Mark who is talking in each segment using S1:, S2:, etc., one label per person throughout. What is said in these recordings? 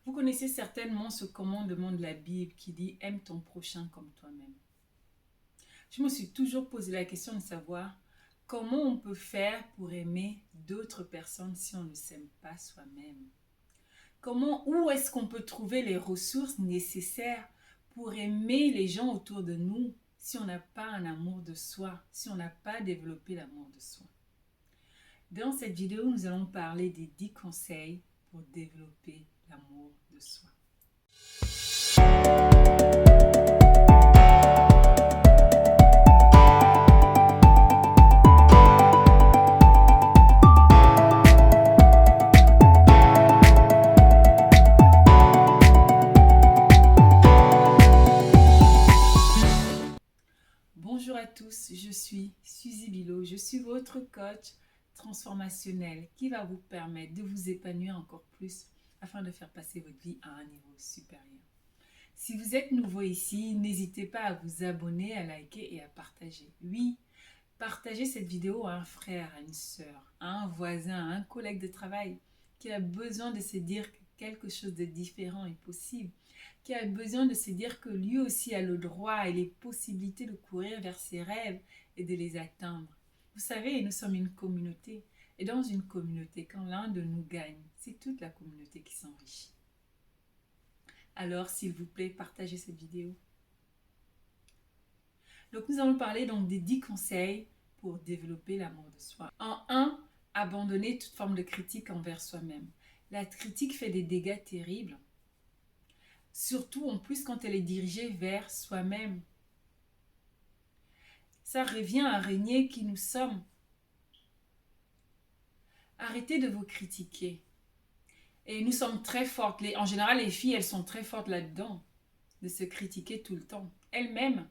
S1: Vous connaissez certainement ce commandement de la Bible qui dit « Aime ton prochain comme toi-même ». Je me suis toujours posé la question de savoir comment on peut faire pour aimer d'autres personnes si on ne s'aime pas soi-même. Où est-ce qu'on peut trouver les ressources nécessaires pour aimer les gens autour de nous si on n'a pas un amour de soi, si on n'a pas développé l'amour de soi. Dans cette vidéo, nous allons parler des 10 conseils pour développer l'amour de soi. Bonjour à tous, je suis Suzy Bilo, je suis votre coach transformationnel qui va vous permettre de vous épanouir encore plus afin de faire passer votre vie à un niveau supérieur. Si vous êtes nouveau ici, n'hésitez pas à vous abonner, à liker et à partager. Oui, partagez cette vidéo à un frère, à une sœur, à un voisin, à un collègue de travail qui a besoin de se dire que quelque chose de différent est possible, qui a besoin de se dire que lui aussi a le droit et les possibilités de courir vers ses rêves et de les atteindre. Vous savez, nous sommes une communauté. Et dans une communauté, quand l'un de nous gagne, c'est toute la communauté qui s'enrichit. Alors, s'il vous plaît, partagez cette vidéo. Donc, nous allons parler donc des 10 conseils pour développer l'amour de soi. En 1, abandonner toute forme de critique envers soi-même. La critique fait des dégâts terribles. Surtout en plus quand elle est dirigée vers soi-même. Ça revient à régner qui nous sommes. Arrêtez de vous critiquer. Et nous sommes très fortes. En général, les filles, elles sont très fortes là-dedans. De se critiquer tout le temps. Elles-mêmes.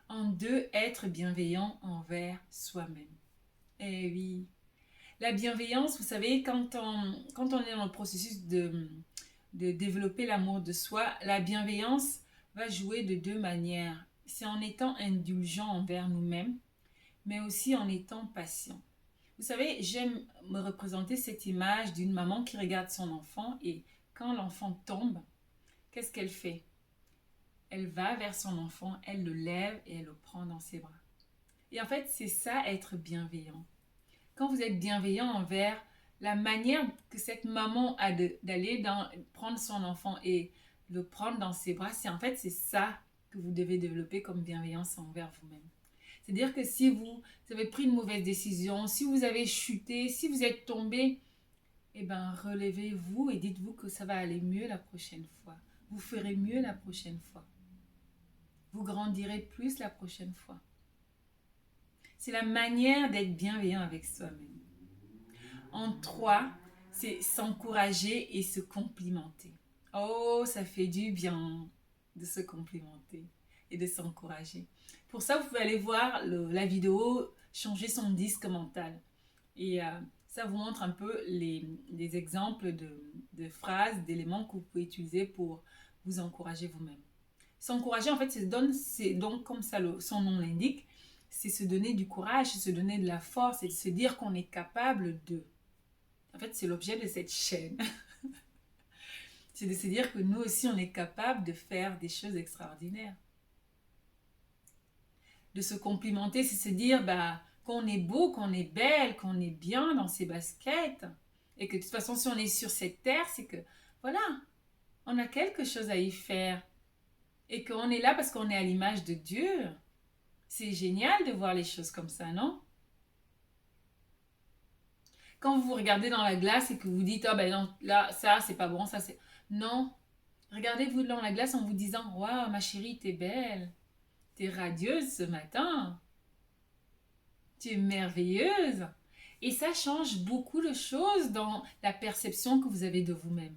S1: En 2, être bienveillant envers soi-même. Eh oui. La bienveillance, vous savez, quand on est dans le processus de développer l'amour de soi, la bienveillance va jouer de 2 manières. C'est en étant indulgent envers nous-mêmes, mais aussi en étant patient. Vous savez, j'aime me représenter cette image d'une maman qui regarde son enfant et quand l'enfant tombe, qu'est-ce qu'elle fait? Elle va vers son enfant, elle le lève et elle le prend dans ses bras. Et en fait, c'est ça être bienveillant. Quand vous êtes bienveillant envers la manière que cette maman a d'aller prendre son enfant et le prendre dans ses bras, c'est ça que vous devez développer comme bienveillance envers vous-même. C'est-à-dire que si vous avez pris une mauvaise décision, si vous avez chuté, si vous êtes tombé, eh bien, relevez-vous et dites-vous que ça va aller mieux la prochaine fois. Vous ferez mieux la prochaine fois. Vous grandirez plus la prochaine fois. C'est la manière d'être bienveillant avec soi-même. En 3, c'est s'encourager et se complimenter. Oh, ça fait du bien de se complimenter et de s'encourager. Pour ça, vous pouvez aller voir la vidéo « Changer son disque mental ». Et ça vous montre un peu les exemples de phrases, d'éléments que vous pouvez utiliser pour vous encourager vous-même. S'encourager, en fait, c'est donc comme ça son nom l'indique, c'est se donner du courage, c'est se donner de la force et se dire qu'on est capable de. En fait, c'est l'objet de cette chaîne. C'est de se dire que nous aussi, on est capable de faire des choses extraordinaires. De se complimenter, c'est se dire qu'on est beau, qu'on est belle, qu'on est bien dans ses baskets. Et que de toute façon, si on est sur cette terre, c'est que, voilà, on a quelque chose à y faire. Et qu'on est là parce qu'on est à l'image de Dieu. C'est génial de voir les choses comme ça, non? Quand vous vous regardez dans la glace et que vous dites « Ah ben non, là, ça, c'est pas bon, ça, c'est... » Non. Regardez-vous dans la glace en vous disant « Waouh, ma chérie, t'es belle. T'es radieuse ce matin. Tu es merveilleuse. » Et ça change beaucoup de choses dans la perception que vous avez de vous-même.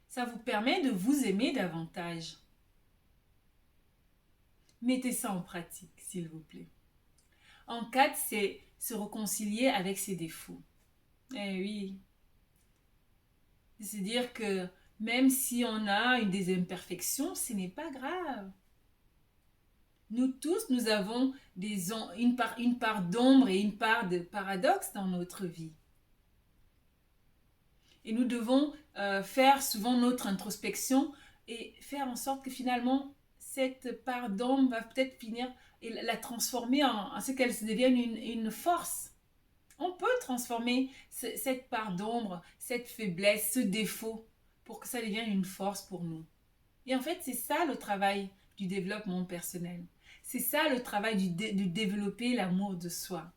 S1: Ça vous permet de vous aimer davantage. Mettez ça en pratique, s'il vous plaît. En 4, c'est se réconcilier avec ses défauts. Eh oui. C'est-à-dire que même si on a des imperfections, ce n'est pas grave. Nous tous, nous avons une part d'ombre et une part de paradoxe dans notre vie. Et nous devons faire souvent notre introspection et faire en sorte que finalement, cette part d'ombre va peut-être finir et la transformer en ce qu'elle se devienne une force. On peut transformer cette part d'ombre, cette faiblesse, ce défaut pour que ça devienne une force pour nous. Et en fait, c'est ça le travail du développement personnel. C'est ça le travail de développer l'amour de soi.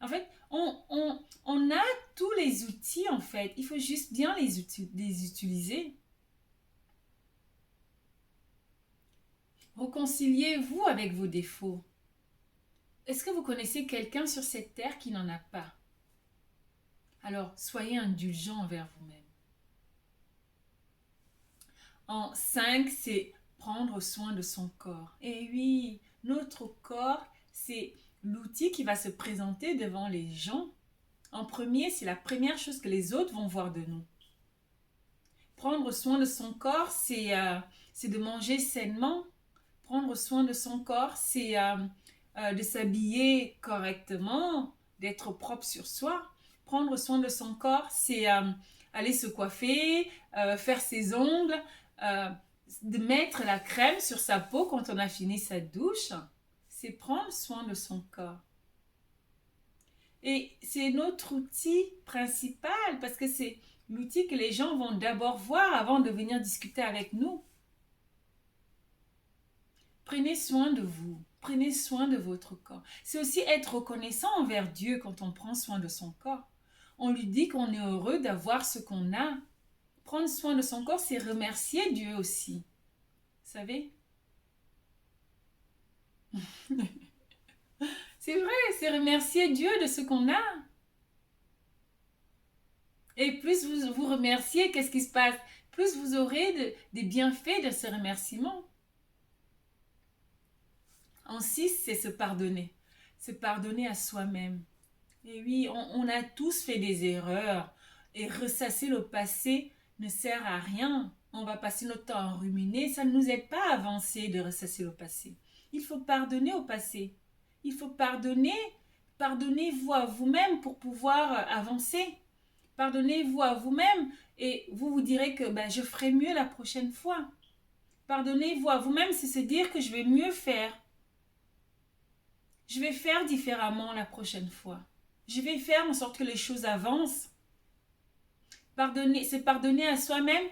S1: En fait, on a tous les outils, en fait. Il faut juste bien les utiliser. Réconciliez-vous avec vos défauts. Est-ce que vous connaissez quelqu'un sur cette terre qui n'en a pas? Alors, soyez indulgent envers vous-même. En 5, c'est prendre soin de son corps. Et oui, notre corps, c'est l'outil qui va se présenter devant les gens. En premier, c'est la première chose que les autres vont voir de nous. Prendre soin de son corps, c'est de manger sainement. Prendre soin de son corps, c'est de s'habiller correctement, d'être propre sur soi. Prendre soin de son corps, c'est aller se coiffer, faire ses ongles, de mettre la crème sur sa peau quand on a fini sa douche. C'est prendre soin de son corps. Et c'est notre outil principal parce que c'est l'outil que les gens vont d'abord voir avant de venir discuter avec nous. Prenez soin de vous, prenez soin de votre corps. C'est aussi être reconnaissant envers Dieu quand on prend soin de son corps. On lui dit qu'on est heureux d'avoir ce qu'on a. Prendre soin de son corps, c'est remercier Dieu aussi. Vous savez? C'est vrai, c'est remercier Dieu de ce qu'on a. Et plus vous remerciez, qu'est-ce qui se passe? Plus vous aurez des bienfaits de ce remerciement. En 6, c'est se pardonner. Se pardonner à soi-même. Et oui, on a tous fait des erreurs. Et ressasser le passé ne sert à rien. On va passer notre temps à ruminer. Ça ne nous aide pas à avancer de ressasser le passé. Il faut pardonner au passé. Il faut pardonner. Pardonnez-vous à vous-même pour pouvoir avancer. Pardonnez-vous à vous-même et vous vous direz que je ferai mieux la prochaine fois. Pardonnez-vous à vous-même, c'est se dire que je vais mieux faire. Je vais faire différemment la prochaine fois. Je vais faire en sorte que les choses avancent. Pardonner, se pardonner à soi-même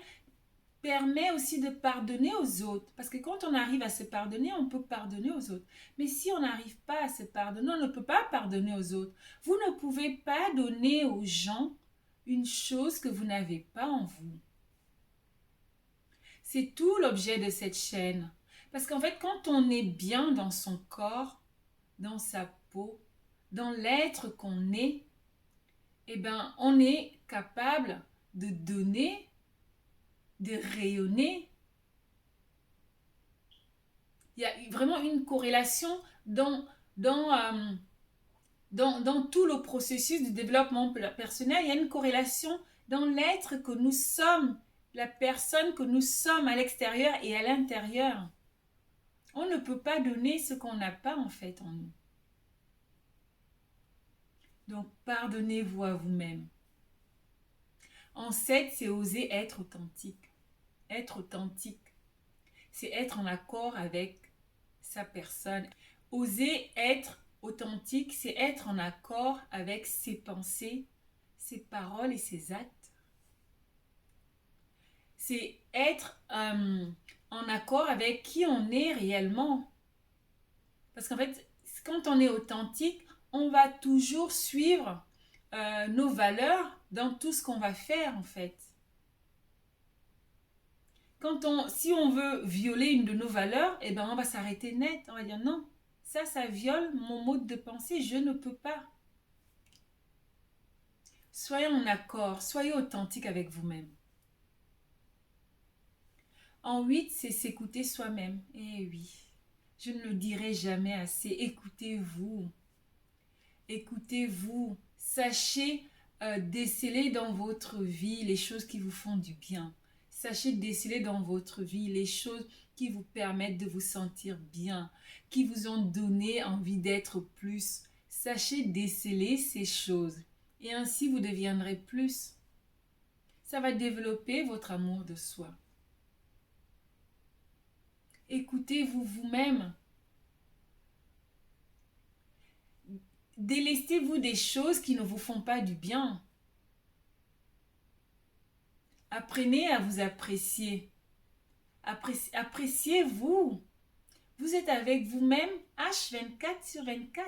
S1: permet aussi de pardonner aux autres. Parce que quand on arrive à se pardonner, on peut pardonner aux autres. Mais si on n'arrive pas à se pardonner, on ne peut pas pardonner aux autres. Vous ne pouvez pas donner aux gens une chose que vous n'avez pas en vous. C'est tout l'objet de cette chaîne. Parce qu'en fait, quand on est bien dans son corps, dans sa peau, dans l'être qu'on est, on est capable de donner, de rayonner. Il y a vraiment une corrélation dans tout le processus de développement personnel. Il y a une corrélation dans l'être que nous sommes, la personne que nous sommes à l'extérieur et à l'intérieur. On ne peut pas donner ce qu'on n'a pas en fait en nous. Donc, pardonnez-vous à vous-même. En 7, c'est oser être authentique. Être authentique, c'est être en accord avec sa personne. Oser être authentique, c'est être en accord avec ses pensées, ses paroles et ses actes. C'est être en accord avec qui on est réellement. Parce qu'en fait, quand on est authentique, on va toujours suivre nos valeurs dans tout ce qu'on va faire en fait. Si on veut violer une de nos valeurs, on va s'arrêter net. On va dire non, ça viole mon mode de pensée, je ne peux pas. Soyez en accord, soyez authentique avec vous-même. En 8, c'est s'écouter soi-même. Eh oui, je ne le dirai jamais assez. Écoutez-vous. Écoutez-vous. Sachez déceler dans votre vie les choses qui vous font du bien. Sachez déceler dans votre vie les choses qui vous permettent de vous sentir bien, qui vous ont donné envie d'être plus. Sachez déceler ces choses et ainsi vous deviendrez plus. Ça va développer votre amour de soi. Écoutez-vous vous-même. Délestez-vous des choses qui ne vous font pas du bien. Apprenez à vous apprécier. Appréciez-vous. Vous êtes avec vous-même H24 sur 24.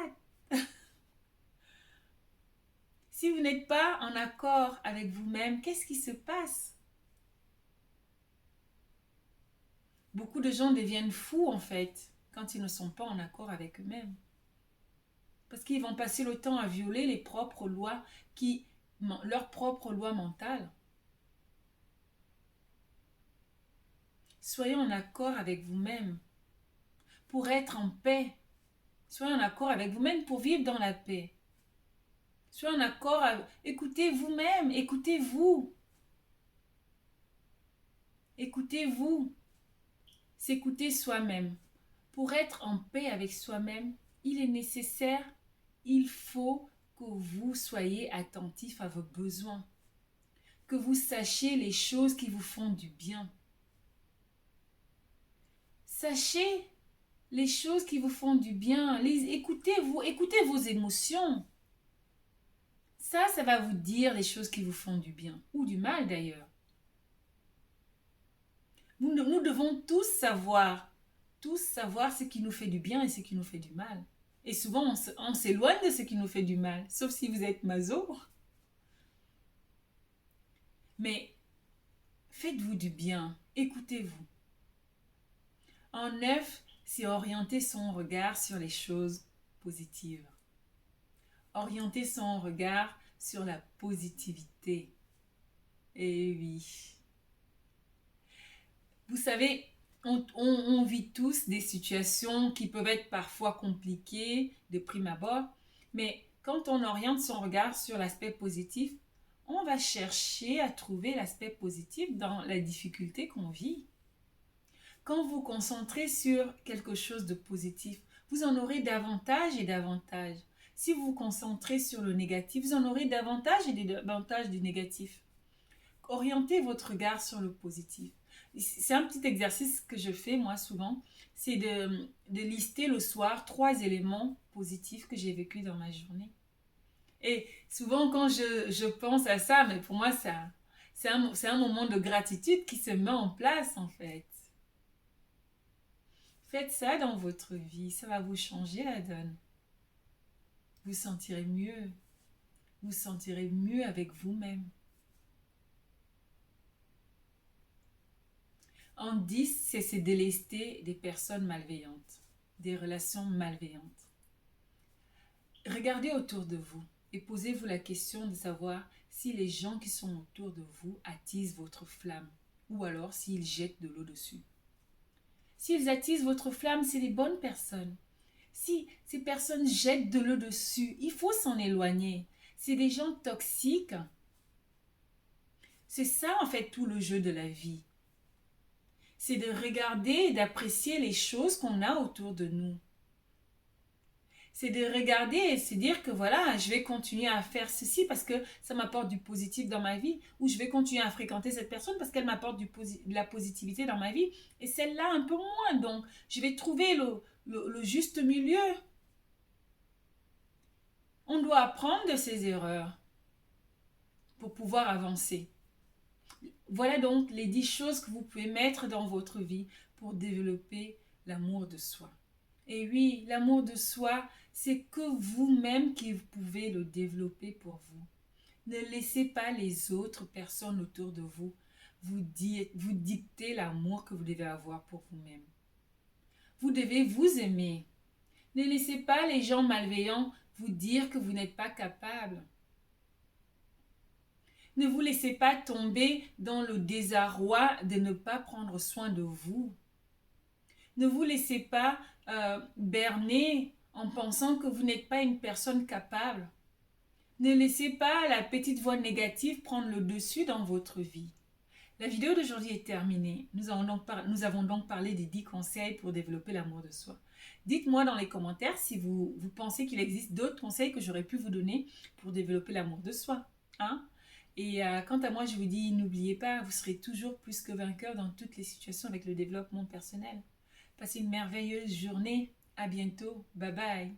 S1: Si vous n'êtes pas en accord avec vous-même, qu'est-ce qui se passe? Beaucoup de gens deviennent fous en fait quand ils ne sont pas en accord avec eux-mêmes. Parce qu'ils vont passer le temps à violer leurs propres lois mentales. Soyez en accord avec vous-même pour être en paix. Soyez en accord avec vous-même pour vivre dans la paix. Soyez en accord avec... Écoutez vous-même, écoutez-vous. Écoutez-vous. S'écouter soi-même. Pour être en paix avec soi-même, il est nécessaire, il faut que vous soyez attentif à vos besoins. Que vous sachiez les choses qui vous font du bien. Sachez les choses qui vous font du bien. Écoutez-vous, écoutez vos émotions. Ça va vous dire les choses qui vous font du bien. Ou du mal d'ailleurs. Nous devons tous savoir ce qui nous fait du bien et ce qui nous fait du mal. Et souvent, on s'éloigne de ce qui nous fait du mal, sauf si vous êtes maso. Mais faites-vous du bien, écoutez-vous. En 9, c'est orienter son regard sur les choses positives. Orienter son regard sur la positivité. Et oui. Vous savez, on vit tous des situations qui peuvent être parfois compliquées de prime abord, mais quand on oriente son regard sur l'aspect positif, on va chercher à trouver l'aspect positif dans la difficulté qu'on vit. Quand vous vous concentrez sur quelque chose de positif, vous en aurez davantage et davantage. Si vous vous concentrez sur le négatif, vous en aurez davantage et davantage du négatif. Orientez votre regard sur le positif. C'est un petit exercice que je fais moi souvent, c'est de lister le soir 3 éléments positifs que j'ai vécus dans ma journée. Et souvent quand je pense à ça, mais pour moi c'est un moment de gratitude qui se met en place en fait. Faites ça dans votre vie, ça va vous changer la donne. Vous sentirez mieux. Vous sentirez mieux avec vous-même. En 10, c'est se délester des personnes malveillantes, des relations malveillantes. Regardez autour de vous et posez-vous la question de savoir si les gens qui sont autour de vous attisent votre flamme ou alors s'ils jettent de l'eau dessus. S'ils attisent votre flamme, c'est les bonnes personnes. Si ces personnes jettent de l'eau dessus, il faut s'en éloigner. C'est des gens toxiques. C'est ça en fait tout le jeu de la vie. C'est de regarder et d'apprécier les choses qu'on a autour de nous. C'est de regarder et se dire que voilà, je vais continuer à faire ceci parce que ça m'apporte du positif dans ma vie, ou je vais continuer à fréquenter cette personne parce qu'elle m'apporte de la positivité dans ma vie, et celle-là un peu moins. Donc, je vais trouver le juste milieu. On doit apprendre de ses erreurs pour pouvoir avancer. Voilà donc les 10 choses que vous pouvez mettre dans votre vie pour développer l'amour de soi. Et oui, l'amour de soi, c'est que vous-même qui pouvez le développer pour vous. Ne laissez pas les autres personnes autour de vous vous dicter l'amour que vous devez avoir pour vous-même. Vous devez vous aimer. Ne laissez pas les gens malveillants vous dire que vous n'êtes pas capable. Ne vous laissez pas tomber dans le désarroi de ne pas prendre soin de vous. Ne vous laissez pas berner en pensant que vous n'êtes pas une personne capable. Ne laissez pas la petite voix négative prendre le dessus dans votre vie. La vidéo d'aujourd'hui est terminée. Nous avons donc parlé des 10 conseils pour développer l'amour de soi. Dites-moi dans les commentaires si vous pensez qu'il existe d'autres conseils que j'aurais pu vous donner pour développer l'amour de soi. Et quant à moi, je vous dis, n'oubliez pas, vous serez toujours plus que vainqueur dans toutes les situations avec le développement personnel. Passez une merveilleuse journée. À bientôt. Bye bye.